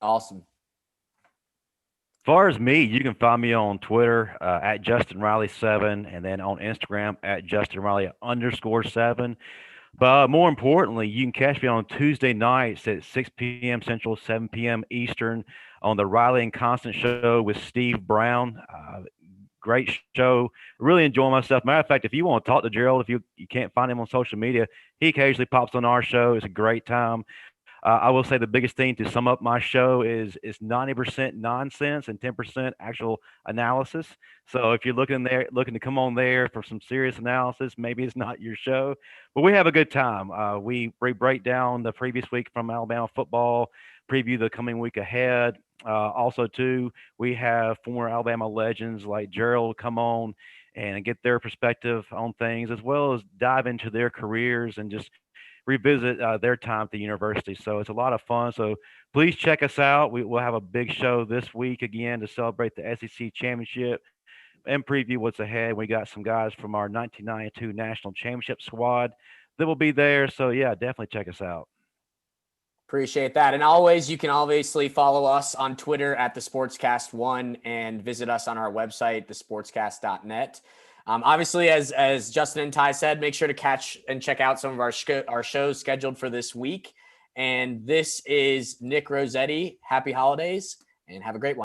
Awesome. As far as me, you can find me on Twitter at JustinRiley7, and then on Instagram at JustinRiley_7. But more importantly, you can catch me on Tuesday nights at 6 p.m. Central, 7 p.m. Eastern on the Riley and Constant Show with Steve Brown. Great show. Really enjoy myself. Matter of fact, if you want to talk to Gerald, if you can't find him on social media, he occasionally pops on our show. It's a great time. I will say the biggest thing to sum up my show is 90% nonsense and 10% actual analysis. So if you're looking to come on there for some serious analysis, maybe it's not your show, but we have a good time. We break down the previous week from Alabama football, preview the coming week ahead. Also, too, we have former Alabama legends like Gerald come on and get their perspective on things, as well as dive into their careers and just revisit their time at the university. So it's a lot of fun. So please check us out. We'll have a big show this week again to celebrate the SEC championship and preview what's ahead. We got some guys from our 1992 national championship squad that will be there. So yeah, definitely check us out. Appreciate that. And always, you can obviously follow us on Twitter at the Sportscast1 and visit us on our website, thesportscast.net. Obviously, as Justin and Ty said, make sure to catch and check out some of our shows scheduled for this week. And this is Nick Rosetti. Happy holidays and have a great one.